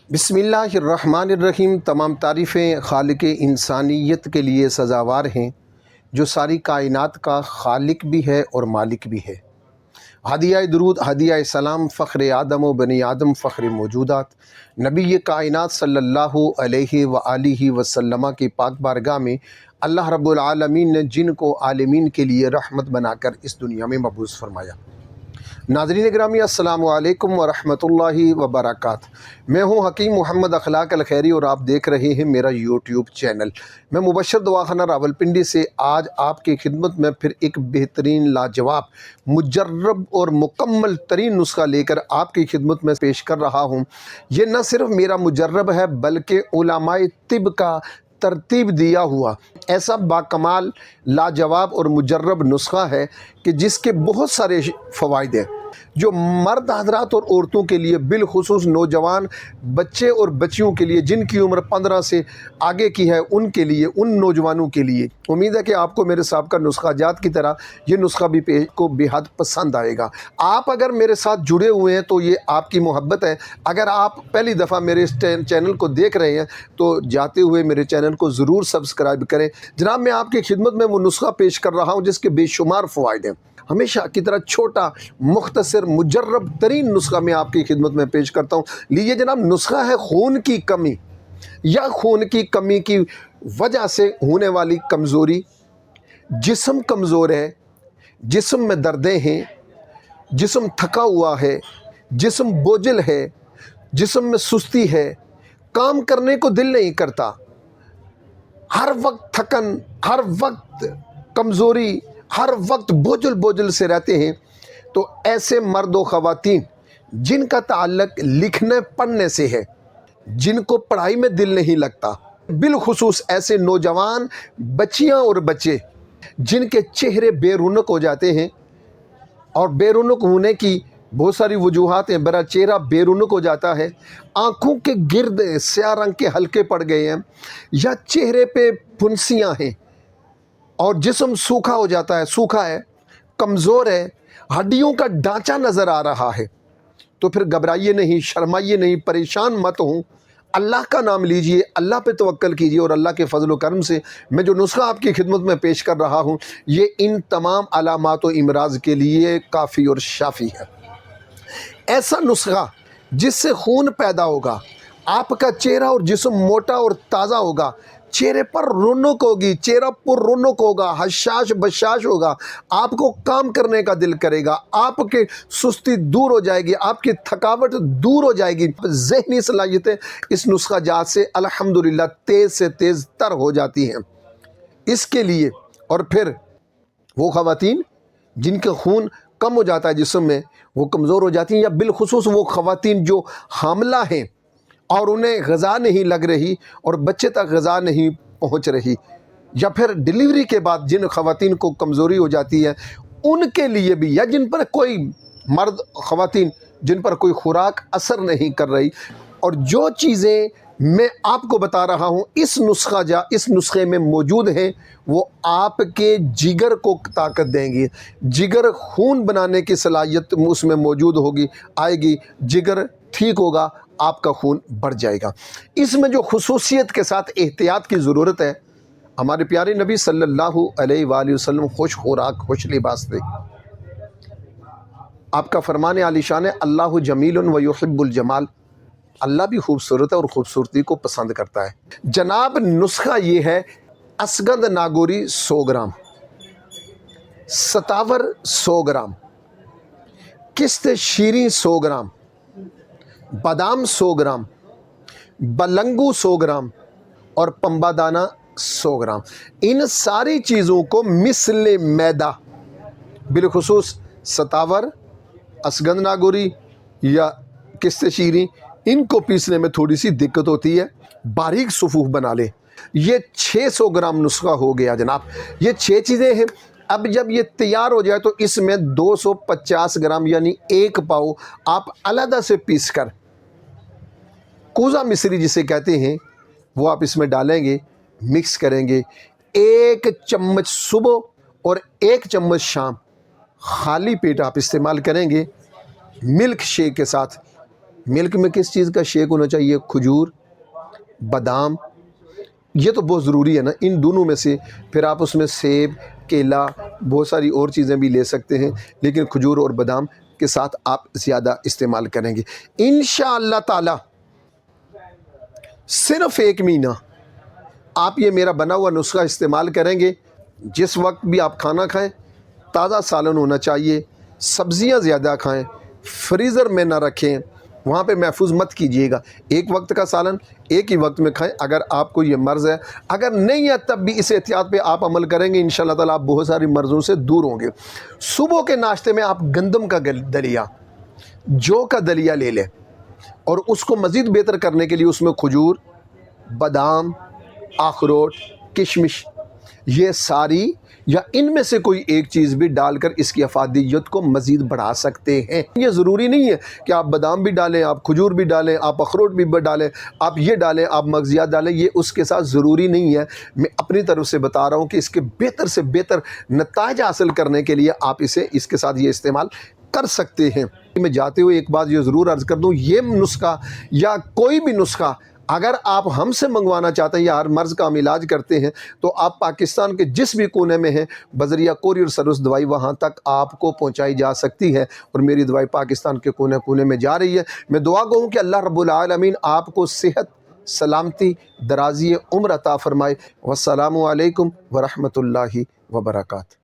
बिस्मिल्लाहिर्रहमानिर्रहीम। तमाम तारीफ़ें खालिक इंसानियत के लिए सज़ावार हैं, जो सारी कायनात का खालिक भी है और मालिक भी है। हदिया दुरूद, हदिया सलाम, फ़ख्र आदम व बनी आदम, फ़ख्र मौजूदात, नबी कायनात सल्लल्लाहु अलैहि व आलिहि वसल्लम की पाक बारगाह में अल्लाह रब्बुल आलमीन ने जिनको आलमीन के लिए रहमत बनाकर इस दुनिया में मबूस फरमाया। नाज़रीन गिरामी, अस्सलामु अलैकुम व रहमतुल्लाहि व बरकातुहू। मैं हूँ हकीम मोहम्मद अखलाक अल खैरी और आप देख रहे हैं मेरा यूट्यूब चैनल। मैं मुबशर दवाखाना रावलपिंडी से आज आपकी खिदमत में फिर एक बेहतरीन, लाजवाब, मुजर्रब और मुकम्मल तरीन नुस्खा लेकर आपकी खिदमत में पेश कर रहा हूँ। ये न सिर्फ मेरा मुजर्रब है बल्कि उलमाए तिब का तरतीब दिया हुआ ऐसा बाकमाल, लाजवाब और मुजर्रब नुस्खा है कि जिसके बहुत सारे फ़वाइद हैं, जो मर्द हज़रात और औरतों के लिए, बिलखुसूस नौजवान बच्चे और बच्चियों के लिए, जिनकी उम्र 15 से आगे की है, उनके लिए, उन नौजवानों के लिए। उम्मीद है कि आपको मेरे साहब का नुस्खा जात की तरह ये नुस्खा भी को बेहद पसंद आएगा। आप अगर मेरे साथ जुड़े हुए हैं तो ये आपकी मोहब्बत है। अगर आप पहली दफ़ा मेरे इस चैनल को देख रहे हैं तो जाते हुए मेरे चैनल को ज़रूर सब्सक्राइब करें। जनाब, मैं आपकी खिदमत में वो नुस्खा पेश कर रहा हूँ जिसके बेशुमार फ़वाइद हैं। हमेशा की तरह छोटा, मुख्तसर, मुजर्रब तरीन नुस्खा मैं आपकी खिदमत में पेश करता हूँ। लीजिए जनाब, नुस्खा है खून की कमी या खून की कमी की वजह से होने वाली कमज़ोरी। जिस्म कमज़ोर है, जिस्म में दर्दें हैं, जिस्म थका हुआ है, जिस्म बोझिल है, जिस्म में सुस्ती है, काम करने को दिल नहीं करता, हर वक्त थकन, हर वक्त कमज़ोरी, हर वक्त बोझल से रहते हैं, तो ऐसे मर्द व ख़वातीन जिनका ताल्लुक लिखने पढ़ने से है, जिनको पढ़ाई में दिल नहीं लगता, बिलखुसूस ऐसे नौजवान बच्चियां और बच्चे जिनके चेहरे बेरुनक हो जाते हैं, और बेरुनक होने की बहुत सारी वजूहात हैं। बड़ा चेहरा बेरुनक हो जाता है, आँखों के गिर्द स्याह रंग के हल्के पड़ गए हैं, या चेहरे पे फुंसियाँ हैं, और जिस्म सूखा हो जाता है, सूखा है, कमज़ोर है, हड्डियों का ढांचा नज़र आ रहा है, तो फिर घबराइए नहीं, शर्माइए नहीं, परेशान मत हों। अल्लाह का नाम लीजिए, अल्लाह पे तवक्कल कीजिए, और अल्लाह के फजल व करम से मैं जो नुस्खा आपकी खिदमत में पेश कर रहा हूँ, ये इन तमाम अलामात व इमराज के लिए काफ़ी और शाफ़ी है। ऐसा नुस्खा जिससे खून पैदा होगा, आपका चेहरा और जिस्म मोटा और ताज़ा होगा, चेहरे पर रौनक होगी, चेहरा पर रौनक होगा, हशाश बशाश होगा, आपको काम करने का दिल करेगा, आपकी सुस्ती दूर हो जाएगी, आपकी थकावट दूर हो जाएगी, ज़हनी सलाहियतें इस नुस्खा जात से अल्हम्दुलिल्लाह तेज़ से तेज़ तर हो जाती हैं। इसके लिए, और फिर वो ख़वातीन जिनका खून कम हो जाता है जिस्म में, वो कमज़ोर हो जाती हैं, या बिलखुसूस वो ख़वातीन जो हामला हैं और उन्हें ग़िज़ा नहीं लग रही और बच्चे तक ग़िज़ा नहीं पहुंच रही, या फिर डिलीवरी के बाद जिन ख़वातीन को कमज़ोरी हो जाती है, उनके लिए भी, या जिन पर कोई मर्द ख़वातीन जिन पर कोई खुराक असर नहीं कर रही, और जो चीज़ें मैं आपको बता रहा हूँ इस नुस्खे में मौजूद हैं, वो आपके जिगर को ताकत देंगी। जिगर खून बनाने की सलाहियत उसमें मौजूद होगी, आएगी, जिगर ठीक होगा, आपका खून बढ़ जाएगा। इसमें जो खुसूसियत के साथ एहतियात की ज़रूरत है, हमारे प्यारे नबी सल्लल्लाहु अलैहि वसल्लम खुश खुराक खुश लिबास थे। आपका फरमान आलिशान है, अल्लाहु जमीलुन व युहिब्बुल जमाल, अल्लाह भी खूबसूरत है और ख़ूबसूरती को पसंद करता है। जनाब, नुस्खा ये है, असगंध नागौरी 100 ग्राम, सतावर 100 ग्राम, किस्त शीरी 100 ग्राम, बादाम 100 ग्राम, बलंगू 100 ग्राम और पंबादाना 100 ग्राम। इन सारी चीज़ों को मिस्ले मैदा, बिलखुसूस सतावर, असगंध नागौरी या किस्त शीरी, इनको पीसने में थोड़ी सी दिक्कत होती है, बारीक सफ़ूफ बना लें। ये 600 ग्राम नुस्खा हो गया जनाब। ये 6 चीज़ें हैं। अब जब ये तैयार हो जाए तो इसमें 250 ग्राम यानी 1 पाव आप अलग से पीस कर, कूज़ा मिश्री जिसे कहते हैं, वो आप इसमें डालेंगे, मिक्स करेंगे। 1 चम्मच सुबह और 1 चम्मच शाम खाली पेट आप इस्तेमाल करेंगे मिल्क शेक के साथ। ملک میں کس چیز کا شیک ہونا چاہیے؟ کھجور، بادام، یہ تو بہت ضروری ہے نا، ان دونوں میں سے پھر آپ اس میں سیب، کیلا، بہت ساری اور چیزیں بھی لے سکتے ہیں، لیکن کھجور اور بادام کے ساتھ آپ زیادہ استعمال کریں گے انشاءاللہ تعالی۔ صرف 1 مہینہ آپ یہ میرا بنا ہوا نسخہ استعمال کریں گے، جس وقت بھی آپ کھانا کھائیں تازہ سالن ہونا چاہیے، سبزیاں زیادہ کھائیں، فریزر میں نہ رکھیں، وہاں پہ محفوظ مت کیجیے گا، ایک وقت کا سالن ایک ہی وقت میں کھائیں اگر آپ کو یہ مرض ہے۔ اگر نہیں ہے تب بھی اس احتیاط پہ آپ عمل کریں گے، انشاءاللہ تعالیٰ آپ بہت ساری مرضوں سے دور ہوں گے۔ صبح کے ناشتے میں آپ گندم کا دلیا، جو کا دلیا لے لیں، اور اس کو مزید بہتر کرنے کے لیے اس میں کھجور، بادام، اخروٹ، کشمش، یہ ساری یا ان میں سے کوئی ایک چیز بھی ڈال کر اس کی افادیت کو مزید بڑھا سکتے ہیں۔ یہ ضروری نہیں ہے کہ آپ بادام بھی ڈالیں، آپ کھجور بھی ڈالیں، آپ اخروٹ بھی ڈالیں، آپ یہ ڈالیں، آپ مغزیات ڈالیں، یہ اس کے ساتھ ضروری نہیں ہے۔ میں اپنی طرف سے بتا رہا ہوں کہ اس کے بہتر سے بہتر نتائج حاصل کرنے کے لیے آپ اس کے ساتھ یہ استعمال کر سکتے ہیں۔ میں جاتے ہوئے ایک بات یہ ضرور عرض کر دوں، یہ نسخہ یا کوئی بھی نسخہ اگر آپ ہم سے منگوانا چاہتے ہیں یا ہر مرض کا ہم علاج کرتے ہیں تو آپ پاکستان کے جس بھی کونے میں ہیں بذریعہ کوریئر سروس دوائی وہاں تک آپ کو پہنچائی جا سکتی ہے، اور میری دوائی پاکستان کے کونے کونے میں جا رہی ہے۔ میں دعا گو کہ اللہ رب العالمین آپ کو صحت، سلامتی، درازی عمر عطا فرمائے۔ والسلام علیکم ورحمۃ اللہ وبرکاتہ۔